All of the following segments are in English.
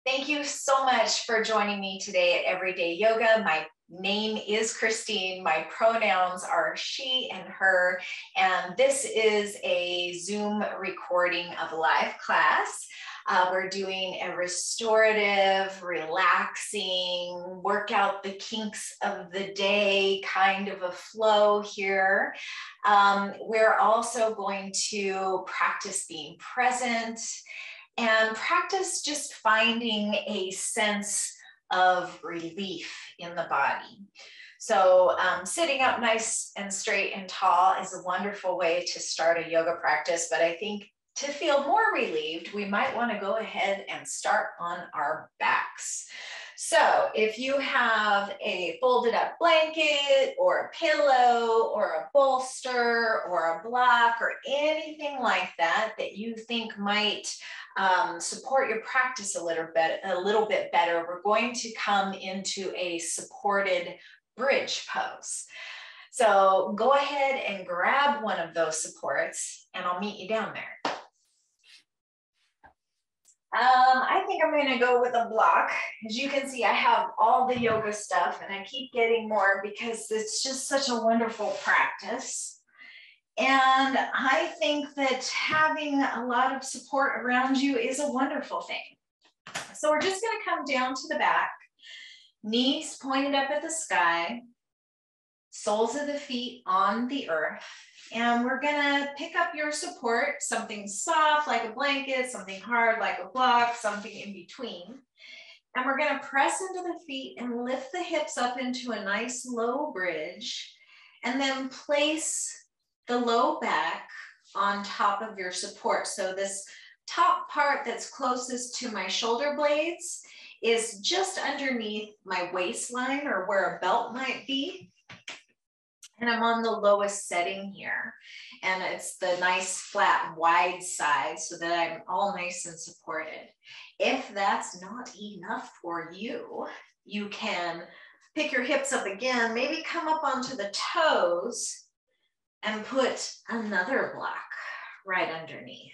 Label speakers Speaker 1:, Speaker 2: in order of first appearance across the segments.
Speaker 1: Thank you so much for joining me today at Everyday Yoga. My name is Christine. My pronouns are she and her, and this is a Zoom recording of a live class. We're doing a restorative, relaxing, work out the kinks of the day kind of a flow here. We're also going to practice being present and practice just finding a sense of relief in the body. So sitting up nice and straight and tall is a wonderful way to start a yoga practice, but I think to feel more relieved, we might want to go ahead and start on our backs. So if you have a folded up blanket or a pillow or a bolster or a block or anything like that that you think might support your practice a little bit better, we're going to come into a supported bridge pose. So go ahead and grab one of those supports and I'll meet you down there. I think I'm going to go with a block. As you can see, I have all the yoga stuff and I keep getting more because it's just such a wonderful practice. And I think that having a lot of support around you is a wonderful thing. So we're just going to come down to the back, knees pointed up at the sky, soles of the feet on the earth. And we're gonna pick up your support, something soft like a blanket, something hard like a block, something in between. And we're gonna press into the feet and lift the hips up into a nice low bridge, and then place the low back on top of your support. So this top part that's closest to my shoulder blades is just underneath my waistline or where a belt might be. And I'm on the lowest setting here. And it's the nice flat wide side so that I'm all nice and supported. If that's not enough for you, you can pick your hips up again, maybe come up onto the toes and put another block right underneath.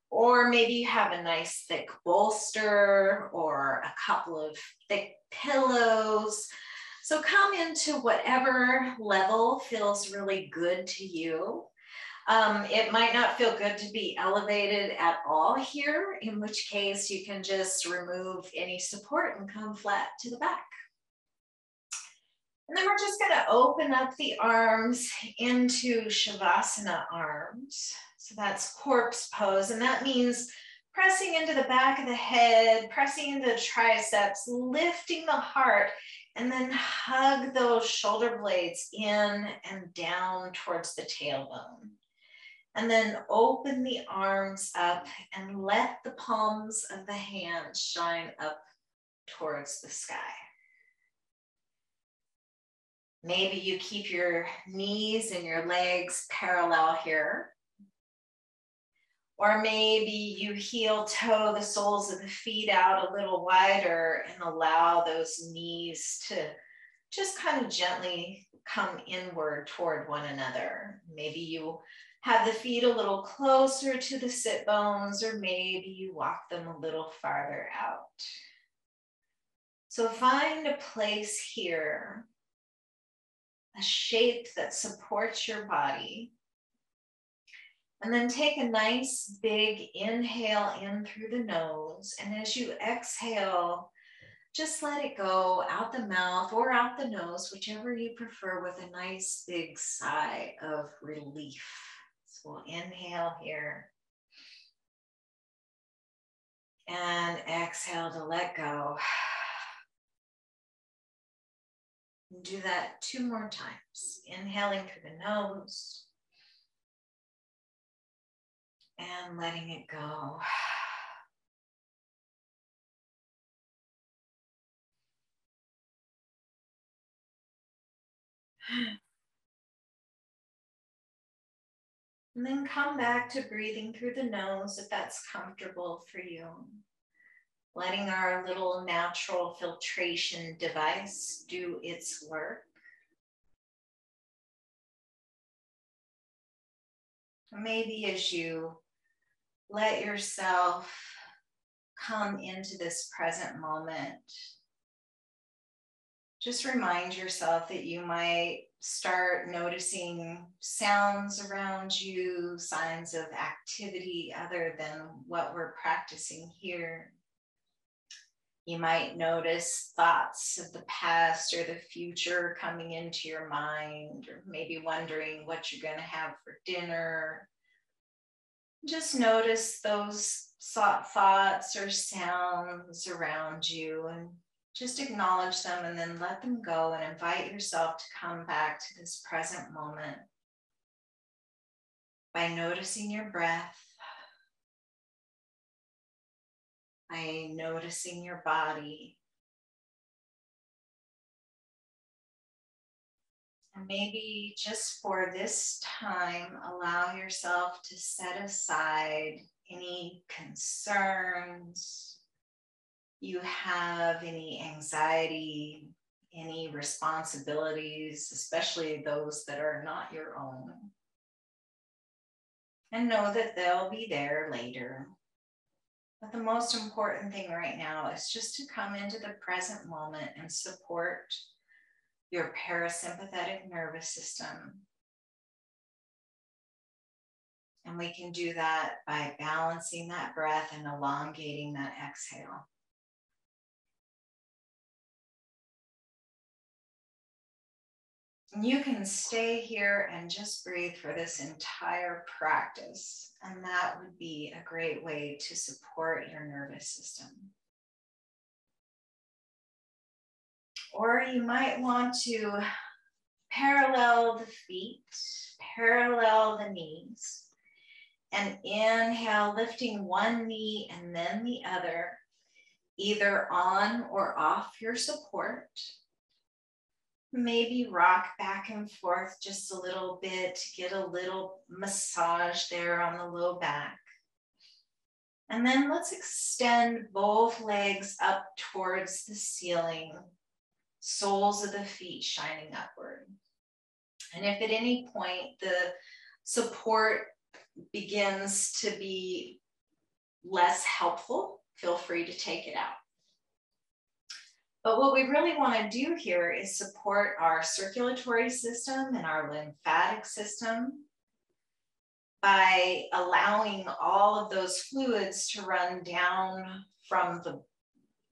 Speaker 1: Or maybe you have a nice thick bolster or a couple of thick pillows. So come into whatever level feels really good to you. It might not feel good to be elevated at all here, in which case you can just remove any support and come flat to the back. And then we're just going to open up the arms into Shavasana Arms. So that's corpse pose, and that means pressing into the back of the head, pressing into the triceps, lifting the heart, and then hug those shoulder blades in and down towards the tailbone. And then open the arms up and let the palms of the hands shine up towards the sky. Maybe you keep your knees and your legs parallel here. Or maybe you heel toe the soles of the feet out a little wider and allow those knees to just kind of gently come inward toward one another. Maybe you have the feet a little closer to the sit bones, or maybe you walk them a little farther out. So find a place here, a shape that supports your body. And then take a nice big inhale in through the nose. And as you exhale, just let it go out the mouth or out the nose, whichever you prefer, with a nice big sigh of relief. So we'll inhale here. And exhale to let go. Do that 2 more times. Inhaling through the nose. And letting it go. And then come back to breathing through the nose if that's comfortable for you. Letting our little natural filtration device do its work. Maybe as you let yourself come into this present moment, just remind yourself that you might start noticing sounds around you, signs of activity other than what we're practicing here. You might notice thoughts of the past or the future coming into your mind, or maybe wondering what you're going to have for dinner. Just notice those thoughts or sounds around you and just acknowledge them and then let them go and invite yourself to come back to this present moment by noticing your breath, by noticing your body. And maybe just for this time, allow yourself to set aside any concerns you have, any anxiety, any responsibilities, especially those that are not your own. And know that they'll be there later. But the most important thing right now is just to come into the present moment and support your parasympathetic nervous system. And we can do that by balancing that breath and elongating that exhale. You can stay here and just breathe for this entire practice, and that would be a great way to support your nervous system. Or you might want to parallel the feet, parallel the knees, and inhale, lifting one knee and then the other, either on or off your support. Maybe rock back and forth just a little bit to get a little massage there on the low back. And then let's extend both legs up towards the ceiling, soles of the feet shining upward. And if at any point the support begins to be less helpful, feel free to take it out. But what we really want to do here is support our circulatory system and our lymphatic system by allowing all of those fluids to run down from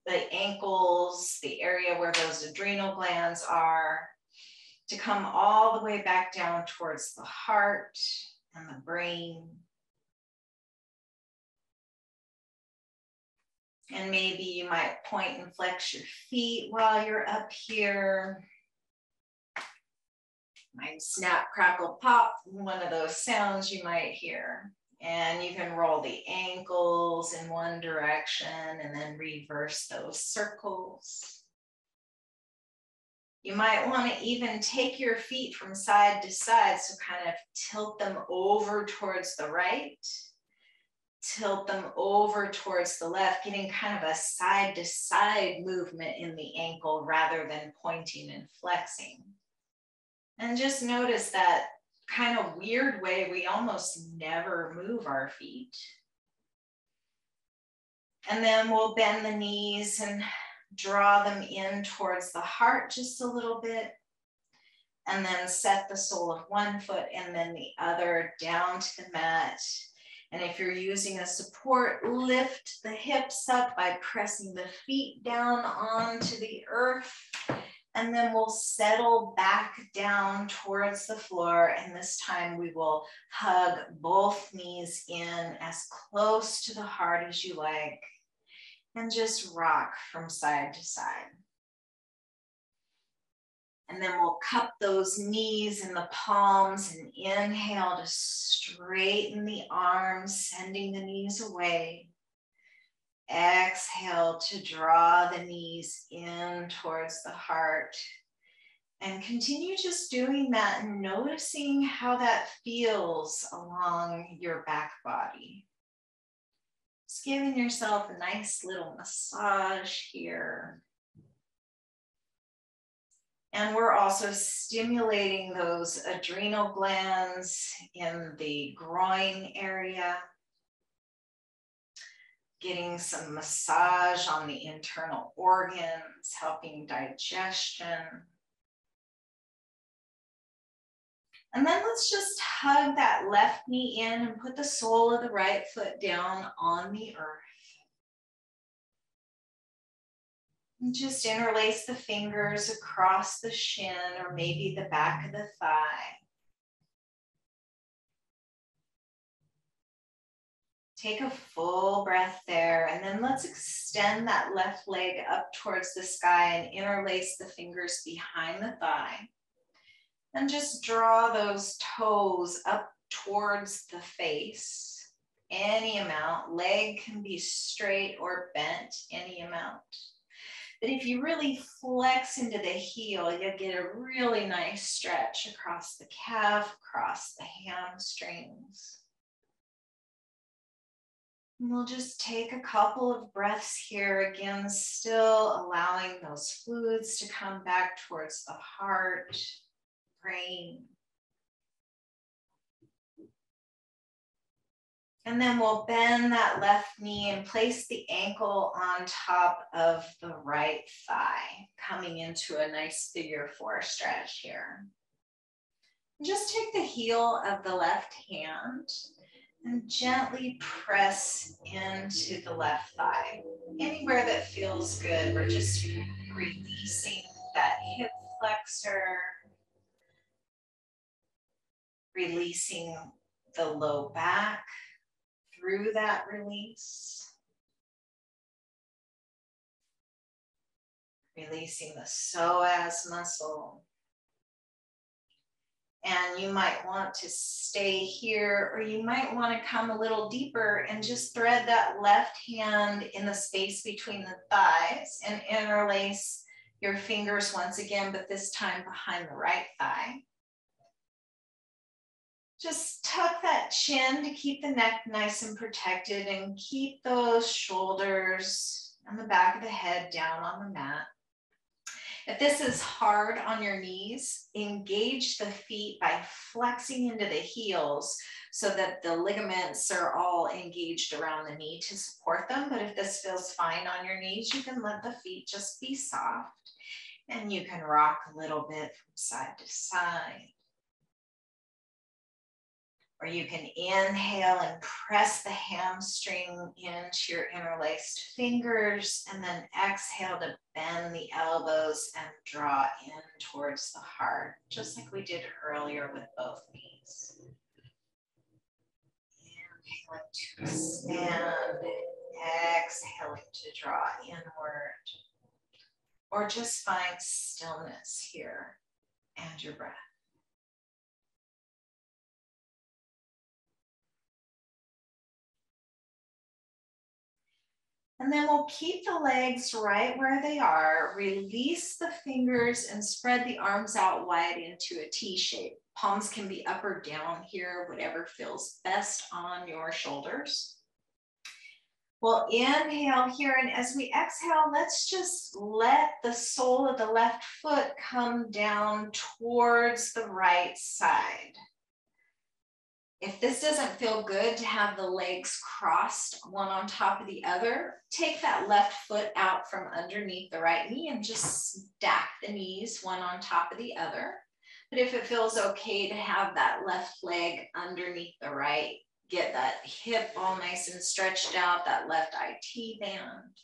Speaker 1: the ankles, the area where those adrenal glands are, to come all the way back down towards the heart and the brain. And maybe you might point and flex your feet while you're up here. Might snap, crackle, pop, one of those sounds you might hear. And you can roll the ankles in one direction and then reverse those circles. You might want to even take your feet from side to side, so kind of tilt them over towards the right. Tilt them over towards the left, getting kind of a side to side movement in the ankle rather than pointing and flexing. And just notice that kind of weird way we almost never move our feet. And then we'll bend the knees and draw them in towards the heart just a little bit. And then set the sole of one foot and then the other down to the mat. And if you're using a support, lift the hips up by pressing the feet down onto the earth. And then we'll settle back down towards the floor. And this time we will hug both knees in as close to the heart as you like. And just rock from side to side. And then we'll cup those knees in the palms and inhale to straighten the arms, sending the knees away. Exhale to draw the knees in towards the heart. And continue just doing that and noticing how that feels along your back body. Just giving yourself a nice little massage here. And we're also stimulating those adrenal glands in the groin area. getting some massage on the internal organs, helping digestion. And then let's just hug that left knee in and put the sole of the right foot down on the earth. And just interlace the fingers across the shin or maybe the back of the thigh. Take a full breath there, and then let's extend that left leg up towards the sky and interlace the fingers behind the thigh. And just draw those toes up towards the face, any amount. Leg can be straight or bent, any amount. But if you really flex into the heel, you'll get a really nice stretch across the calf, across the hamstrings. And we'll just take a couple of breaths here, again, still allowing those fluids to come back towards the heart, brain. And then we'll bend that left knee and place the ankle on top of the right thigh, coming into a nice figure four stretch here. And just take the heel of the left hand and gently press into the left thigh. Anywhere that feels good, we're just releasing that hip flexor, releasing the low back through that release. Releasing the psoas muscle. And you might want to stay here, or you might want to come a little deeper and just thread that left hand in the space between the thighs and interlace your fingers once again, but this time behind the right thigh. Just tuck that chin to keep the neck nice and protected, and keep those shoulders and the back of the head down on the mat. If this is hard on your knees, engage the feet by flexing into the heels so that the ligaments are all engaged around the knee to support them. But if this feels fine on your knees, you can let the feet just be soft, and you can rock a little bit from side to side. Or you can inhale and press the hamstring into your interlaced fingers, and then exhale to bend the elbows and draw in towards the heart, just like we did earlier with both knees. Inhaling to expand, exhaling to draw inward. Or just find stillness here and your breath. And then we'll keep the legs right where they are, release the fingers and spread the arms out wide into a T shape. Palms can be up or down here, whatever feels best on your shoulders. We'll inhale here, and as we exhale, let's just let the sole of the left foot come down towards the right side. If this doesn't feel good to have the legs crossed one on top of the other, take that left foot out from underneath the right knee and just stack the knees one on top of the other. But if it feels okay to have that left leg underneath the right, get that hip all nice and stretched out, that left IT band.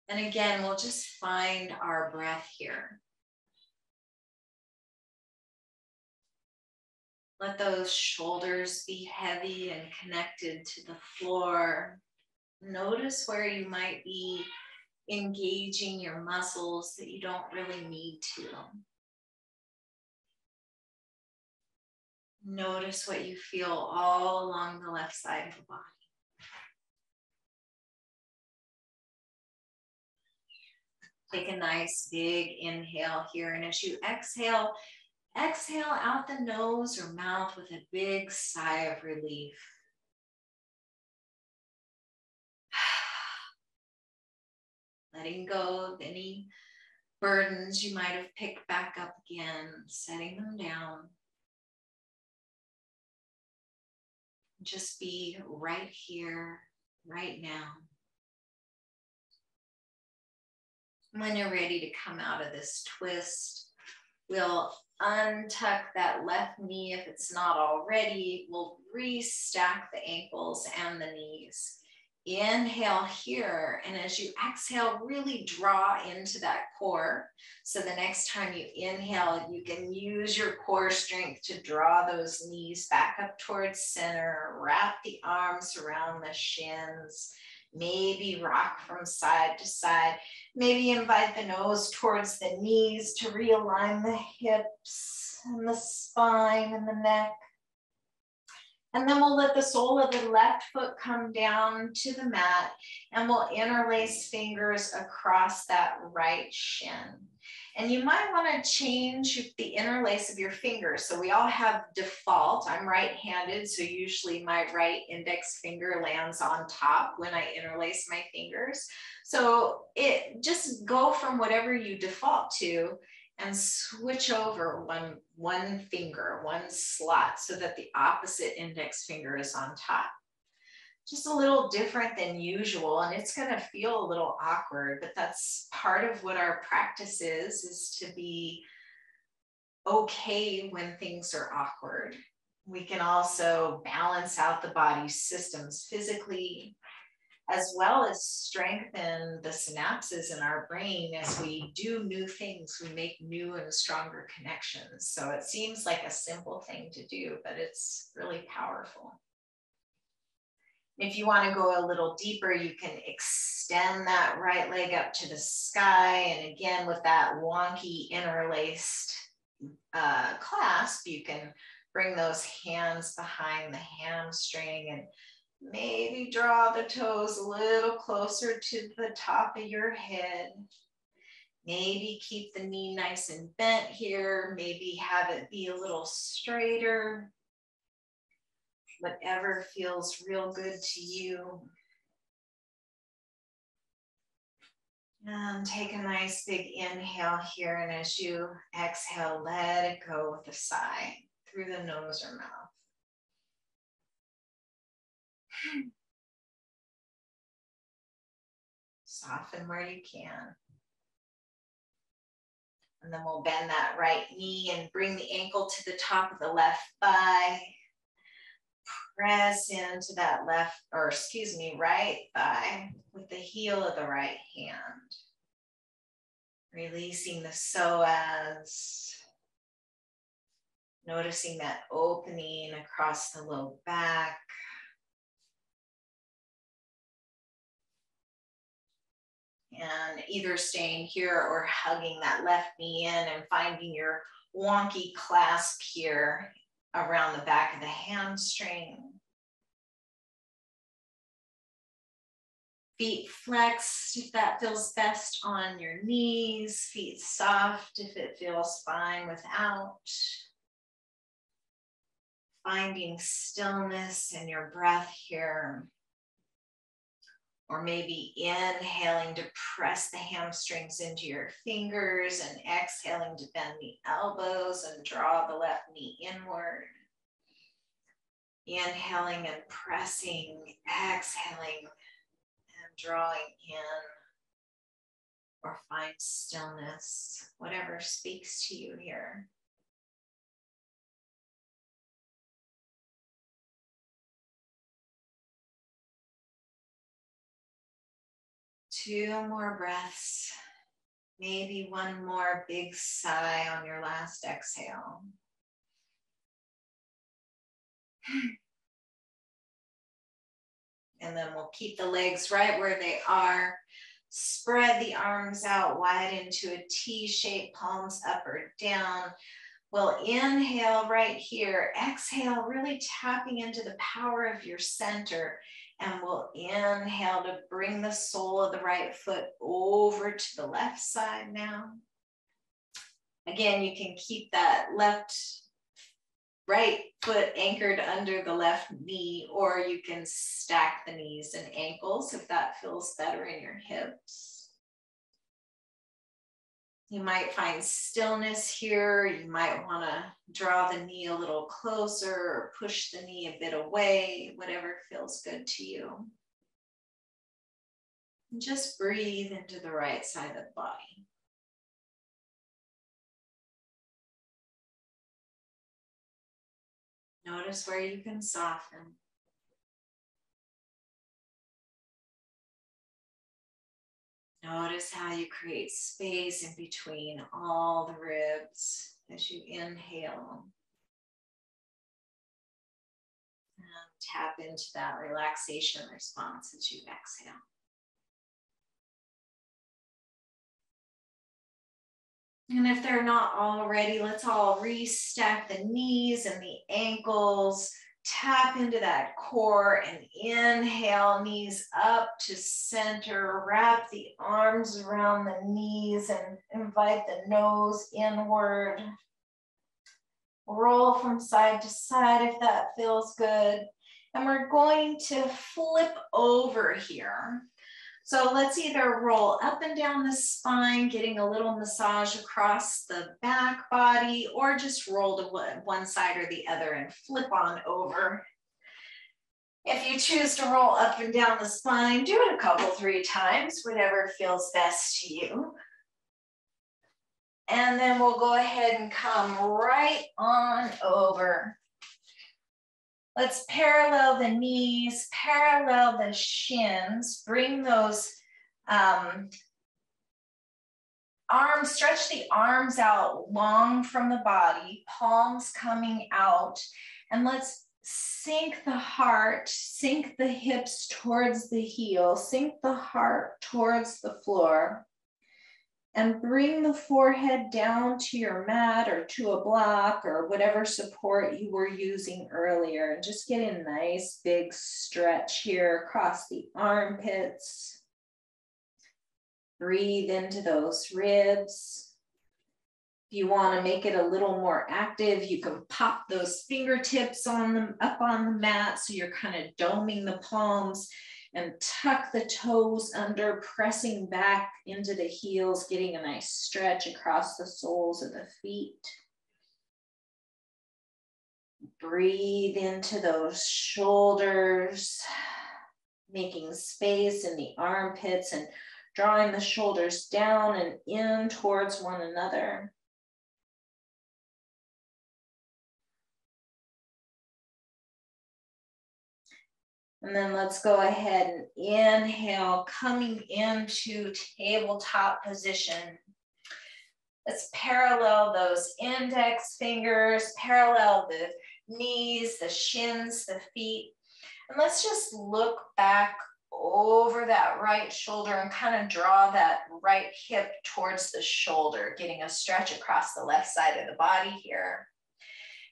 Speaker 1: And again, we'll just find our breath here. Let those shoulders be heavy and connected to the floor. Notice where you might be engaging your muscles that you don't really need to. Notice what you feel all along the left side of the body. Take a nice big inhale here, and as you exhale, exhale out the nose or mouth with a big sigh of relief. Letting go of any burdens you might have picked back up again, setting them down. Just be right here right now. When you're ready to come out of this twist, we'll untuck that left knee if it's not already. We'll restack the ankles and the knees. Inhale here, and as you exhale, really draw into that core. So the next time you inhale, you can use your core strength to draw those knees back up towards center, wrap the arms around the shins, maybe rock from side to side. Maybe invite the nose towards the knees to realign the hips and the spine and the neck. And then we'll let the sole of the left foot come down to the mat, and we'll interlace fingers across that right shin. And you might want to change the interlace of your fingers. So we all have default. I'm right-handed, so usually my right index finger lands on top when I interlace my fingers. So just go from whatever you default to and switch over one finger, one slot, so that the opposite index finger is on top. Just a little different than usual, and it's going to feel a little awkward, but that's part of what our practice is to be okay when things are awkward. We can also balance out the body's systems physically, as well as strengthen the synapses in our brain. As we do new things, we make new and stronger connections. So it seems like a simple thing to do, but it's really powerful. If you want to go a little deeper, you can extend that right leg up to the sky. And again, with that wonky interlaced clasp, you can bring those hands behind the hamstring and maybe draw the toes a little closer to the top of your head. Maybe keep the knee nice and bent here. Maybe have it be a little straighter. Whatever feels real good to you. And take a nice big inhale here. And as you exhale, let it go with a sigh through the nose or mouth. Soften where you can. And then we'll bend that right knee and bring the ankle to the top of the left thigh. Press into that right thigh with the heel of the right hand. Releasing the psoas. Noticing that opening across the low back. And either staying here or hugging that left knee in and finding your wonky clasp here around the back of the hamstring. Feet flexed if that feels best on your knees. Feet soft if it feels fine without. Finding stillness in your breath here. Or maybe inhaling to press the hamstrings into your fingers and exhaling to bend the elbows and draw the left knee inward. Inhaling and pressing, exhaling and drawing in. Or find stillness, whatever speaks to you here. Two more breaths, maybe one more big sigh on your last exhale. And then we'll keep the legs right where they are. Spread the arms out wide into a T shape, palms up or down. We'll inhale right here. Exhale, really tapping into the power of your center. And we'll inhale to bring the sole of the right foot over to the left side now. Again, you can keep that right foot anchored under the left knee, or you can stack the knees and ankles if that feels better in your hips. You might find stillness here. You might want to draw the knee a little closer or push the knee a bit away, whatever feels good to you. And just breathe into the right side of the body. Notice where you can soften. Notice how you create space in between all the ribs as you inhale. And tap into that relaxation response as you exhale. And if they're not already, let's all restack the knees and the ankles. Tap into that core and inhale, knees up to center. Wrap the arms around the knees and invite the nose inward. Roll from side to side if that feels good. And we're going to flip over here. So let's either roll up and down the spine, getting a little massage across the back body, or just roll to one side or the other and flip on over. If you choose to roll up and down the spine, do it a couple, 3 times, whatever feels best to you. And then we'll go ahead and come right on over. Let's parallel the knees, parallel the shins, bring those arms, stretch the arms out long from the body, palms coming out, and let's sink the heart, sink the hips towards the heel, sink the heart towards the floor. And bring the forehead down to your mat or to a block or whatever support you were using earlier. And just get a nice big stretch here across the armpits. Breathe into those ribs. If you want to make it a little more active, you can pop those fingertips on them up on the mat so you're kind of doming the palms. And tuck the toes under, pressing back into the heels, getting a nice stretch across the soles of the feet. Breathe into those shoulders, making space in the armpits and drawing the shoulders down and in towards one another. And then let's go ahead and inhale, coming into tabletop position. Let's parallel those index fingers, parallel the knees, the shins, the feet. And let's just look back over that right shoulder and kind of draw that right hip towards the shoulder, getting a stretch across the left side of the body here.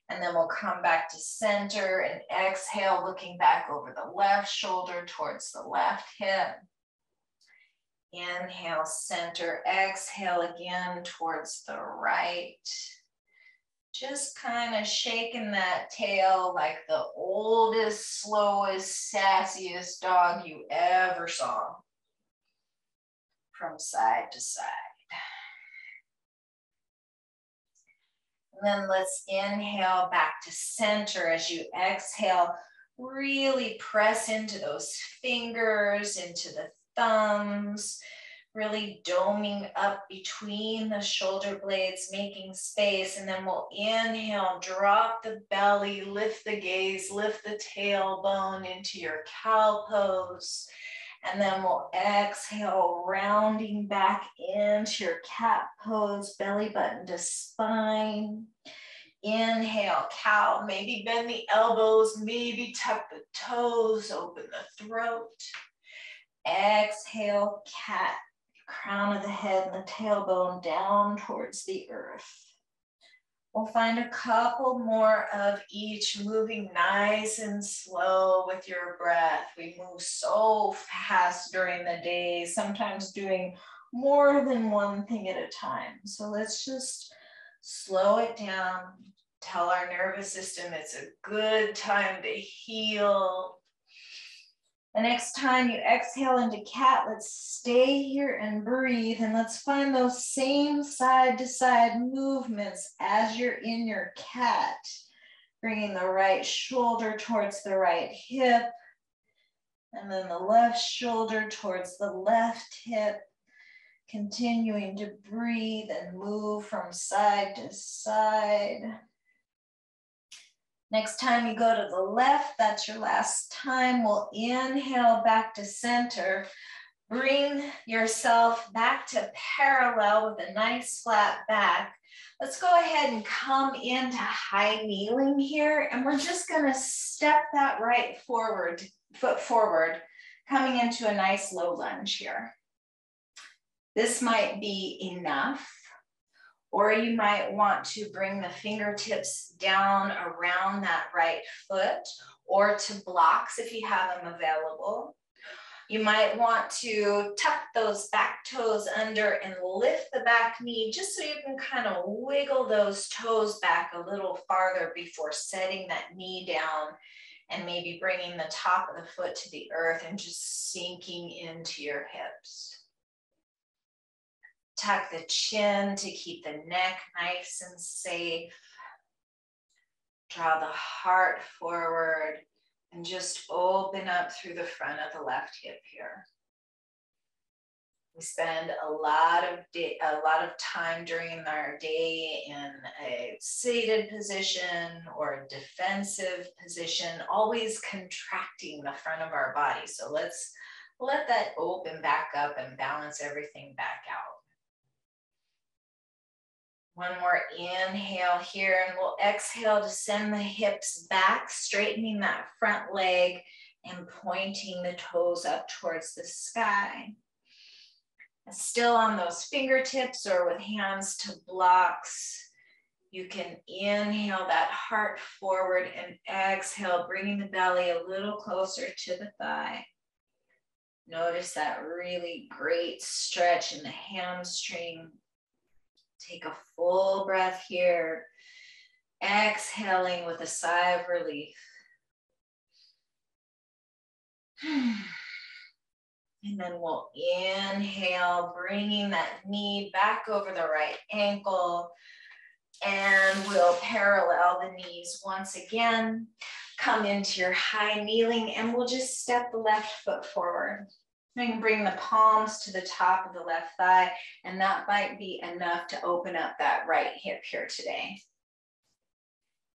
Speaker 1: And then we'll come back to center and exhale, looking back over the left shoulder towards the left hip. Inhale, center, exhale again towards the right. Just kind of shaking that tail like the oldest, slowest, sassiest dog you ever saw. From side to side. And then let's inhale back to center. As you exhale, really press into those fingers, into the thumbs, really doming up between the shoulder blades, making space. And then we'll inhale, drop the belly, lift the gaze, lift the tailbone into your cow pose. And then we'll exhale, rounding back into your cat pose, belly button to spine. Inhale, cow, maybe bend the elbows, maybe tuck the toes, open the throat. Exhale, cat, crown of the head and the tailbone down towards the earth. We'll find a couple more of each, moving nice and slow with your breath. We move so fast during the day, sometimes doing more than one thing at a time. So let's just slow it down, tell our nervous system it's a good time to heal. The next time you exhale into cat, let's stay here and breathe, and let's find those same side to side movements as you're in your cat, bringing the right shoulder towards the right hip, And then the left shoulder towards the left hip. Continuing to breathe and move from side to side. Next time you go to the left, that's your last time. We'll inhale back to center. Bring yourself back to parallel with a nice flat back. Let's go ahead and come into high kneeling here. And we're just gonna step that right foot forward, coming into a nice low lunge here. This might be enough, or you might want to bring the fingertips down around that right foot or to blocks if you have them available. You might want to tuck those back toes under and lift the back knee just so you can kind of wiggle those toes back a little farther before setting that knee down and maybe bringing the top of the foot to the earth and just sinking into your hips. Tuck the chin to keep the neck nice and safe. Draw the heart forward and just open up through the front of the left hip here. We spend a lot of time during our day in a seated position or a defensive position, always contracting the front of our body. So let's let that open back up and balance everything back out. One more inhale here, and we'll exhale to send the hips back, straightening that front leg and pointing the toes up towards the sky. And still on those fingertips or with hands to blocks, you can inhale that heart forward and exhale, bringing the belly a little closer to the thigh. Notice that really great stretch in the hamstring. Take a full breath here, exhaling with a sigh of relief. And then we'll inhale, bringing that knee back over the right ankle, and we'll parallel the knees once again. Come into your high kneeling, and we'll just step the left foot forward. You can bring the palms to the top of the left thigh, and that might be enough to open up that right hip here today.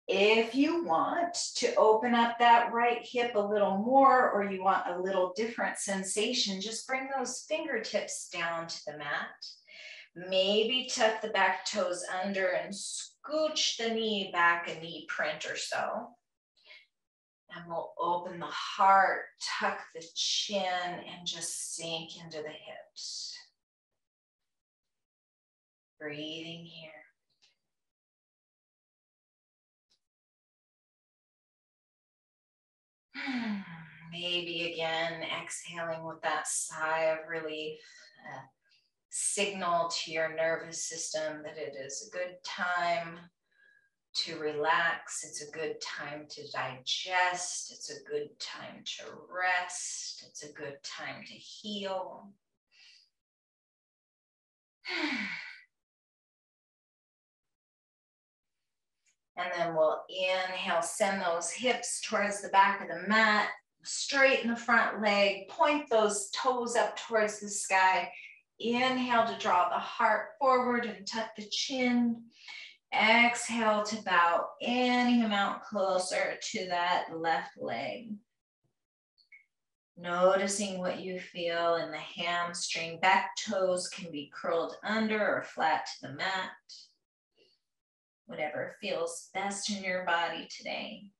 Speaker 1: If you want to open up that right hip a little more, or you want a little different sensation, just bring those fingertips down to the mat. Maybe tuck the back toes under and scooch the knee back a knee print or so. And we'll open the heart, tuck the chin, and just sink into the hips. Breathing here. Maybe again, exhaling with that sigh of relief, a signal to your nervous system that it is a good time to relax. It's a good time to digest. It's a good time to rest. It's a good time to heal. And then we'll inhale, send those hips towards the back of the mat, straighten the front leg, point those toes up towards the sky. Inhale to draw the heart forward and tuck the chin. Exhale to bow any amount closer to that left leg. Noticing what you feel in the hamstring. Back toes can be curled under or flat to the mat. Whatever feels best in your body today.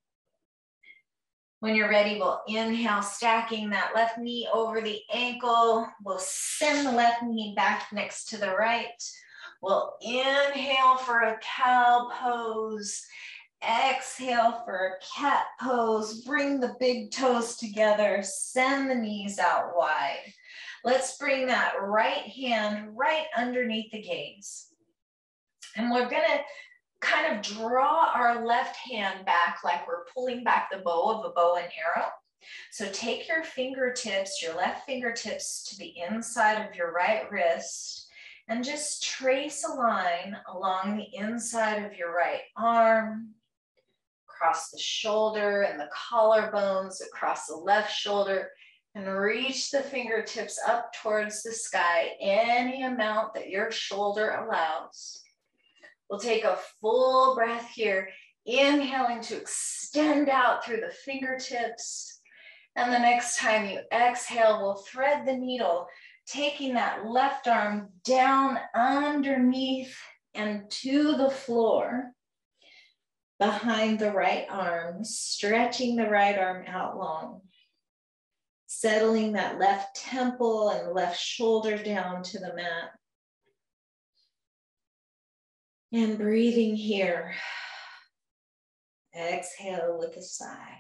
Speaker 1: When you're ready, we'll inhale, stacking that left knee over the ankle. We'll send the left knee back next to the right. We'll inhale for a cow pose. Exhale for a cat pose. Bring the big toes together. Send the knees out wide. Let's bring that right hand right underneath the gaze. And we're gonna kind of draw our left hand back like we're pulling back the bow of a bow and arrow. So take your fingertips, your left fingertips to the inside of your right wrist, and just trace a line along the inside of your right arm, across the shoulder and the collarbones, across the left shoulder, And reach the fingertips up towards the sky, any amount that your shoulder allows. We'll take a full breath here, inhaling to extend out through the fingertips. And the next time you exhale, we'll thread the needle, taking that left arm down underneath and to the floor, behind the right arm, stretching the right arm out long. Settling that left temple and left shoulder down to the mat. And breathing here. Exhale with a sigh.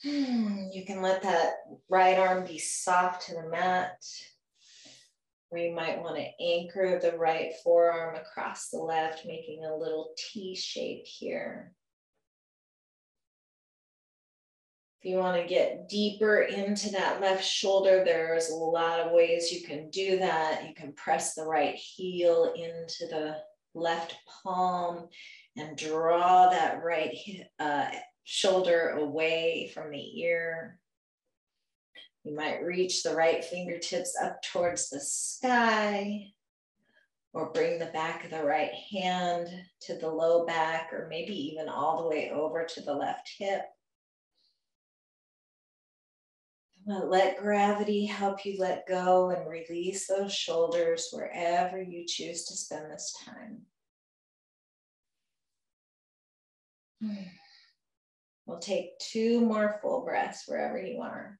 Speaker 1: You can let that right arm be soft to the mat. Or you might want to anchor the right forearm across the left, making a little T shape here. If you want to get deeper into that left shoulder, there's a lot of ways you can do that. You can press the right heel into the left palm and draw that right shoulder away from the ear. You might reach the right fingertips up towards the sky, or bring the back of the right hand to the low back, or maybe even all the way over to the left hip. Let gravity help you let go and release those shoulders wherever you choose to spend this time. We'll take 2 more full breaths wherever you are.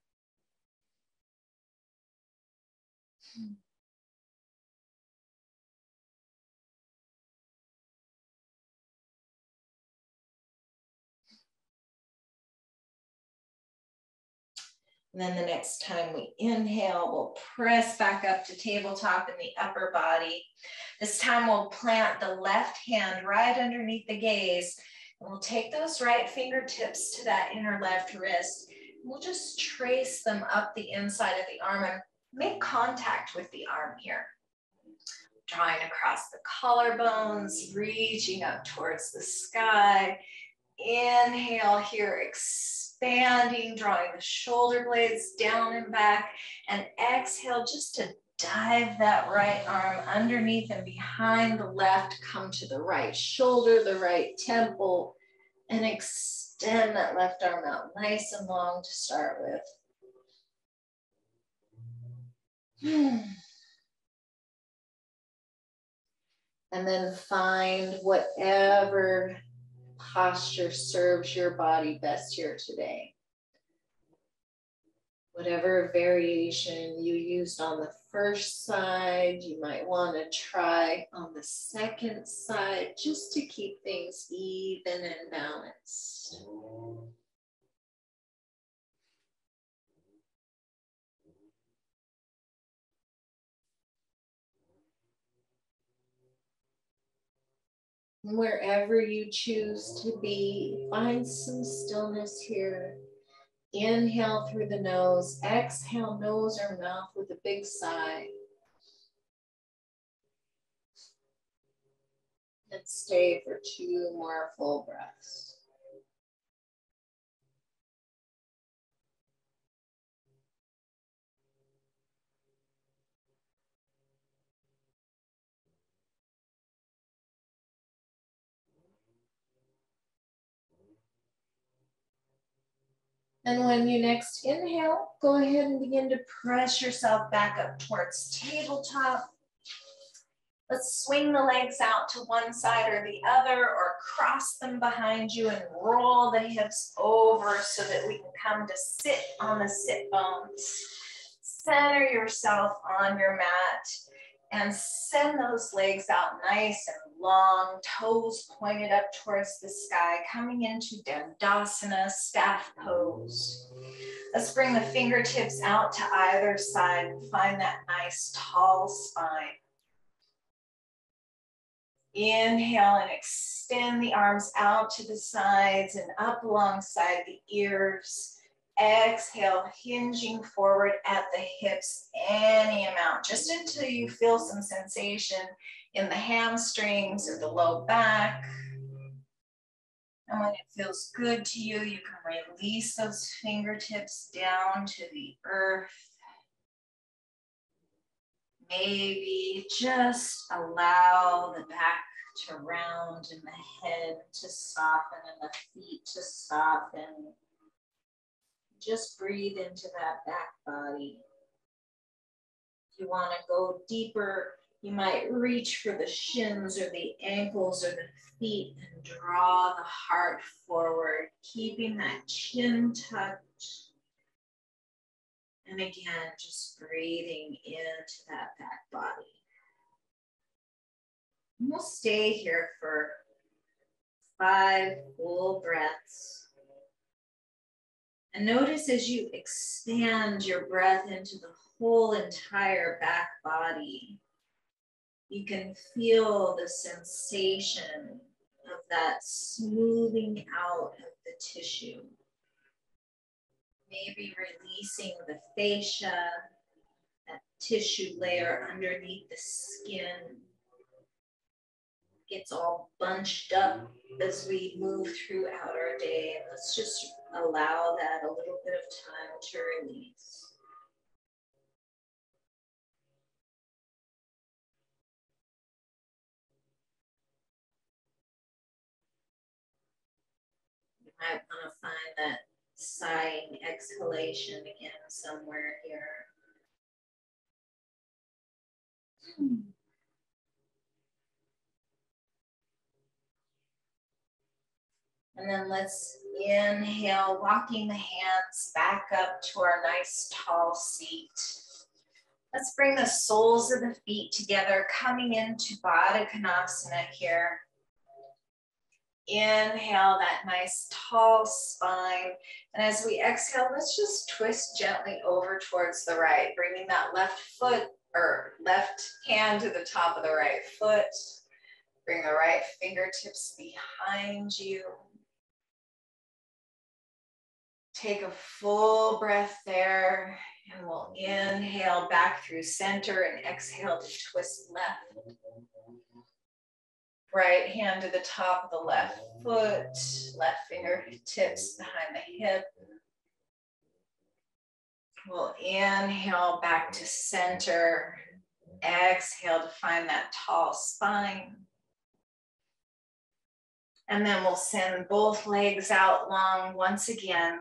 Speaker 1: And then the next time we inhale, we'll press back up to tabletop in the upper body. This time we'll plant the left hand right underneath the gaze. And we'll take those right fingertips to that inner left wrist. We'll just trace them up the inside of the arm and make contact with the arm here. Drawing across the collarbones, reaching up towards the sky. Inhale here, expanding, drawing the shoulder blades down and back, and exhale just to dive that right arm underneath and behind the left, come to the right shoulder, the right temple, and extend that left arm out nice and long to start with. And then find whatever posture serves your body best here today. Whatever variation you used on the first side, you might want to try on the second side just to keep things even and balanced. Wherever you choose to be, find some stillness here. Inhale through the nose, exhale nose or mouth with a big sigh. And stay for 2 more full breaths. And when you next inhale, go ahead and begin to press yourself back up towards tabletop. Let's swing the legs out to one side or the other, or cross them behind you and roll the hips over so that we can come to sit on the sit bones. Center yourself on your mat and send those legs out nice and long, toes pointed up towards the sky, coming into Dandasana, staff pose. Let's bring the fingertips out to either side and find that nice tall spine. Inhale and extend the arms out to the sides and up alongside the ears. Exhale, hinging forward at the hips any amount, just until you feel some sensation in the hamstrings or the low back. And when it feels good to you, you can release those fingertips down to the earth. Maybe just allow the back to round and the head to soften and the feet to soften. Just breathe into that back body. If you want to go deeper, you might reach for the shins or the ankles or the feet and draw the heart forward, keeping that chin tucked. And again, just breathing into that back body. And we'll stay here for 5 full breaths. And notice as you expand your breath into the whole entire back body, you can feel the sensation of that smoothing out of the tissue. Maybe releasing the fascia, that tissue layer underneath the skin. Gets all bunched up as we move throughout our day. Let's just allow that a little bit of time to release. You might want to find that sighing exhalation again somewhere here. And then let's inhale, walking the hands back up to our nice tall seat. Let's bring the soles of the feet together, coming into Baddha Konasana here. Inhale, that nice tall spine. And as we exhale, let's just twist gently over towards the right, bringing that left foot or left hand to the top of the right foot. Bring the right fingertips behind you. Take a full breath there, and we'll inhale back through center and exhale to twist left. Right hand to the top of the left foot, left fingertips behind the hip. We'll inhale back to center. Exhale to find that tall spine. And then we'll send both legs out long once again,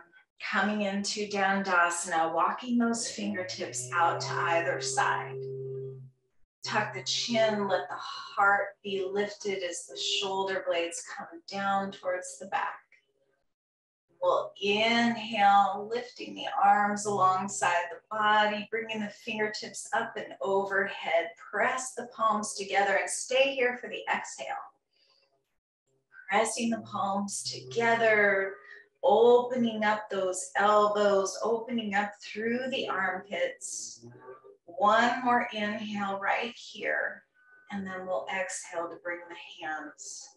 Speaker 1: coming into Dandasana, walking those fingertips out to either side. Tuck the chin, let the heart be lifted as the shoulder blades come down towards the back. We'll inhale, lifting the arms alongside the body, bringing the fingertips up and overhead. Press the palms together and stay here for the exhale. Pressing the palms together, opening up those elbows, opening up through the armpits. One more inhale right here, and then we'll exhale to bring the hands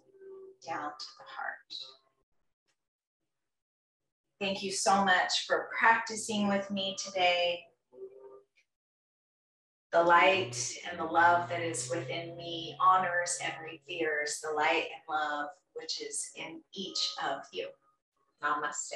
Speaker 1: down to the heart. Thank you so much for practicing with me today. The light and the love that is within me honors and reveres the light and love which is in each of you. Namaste.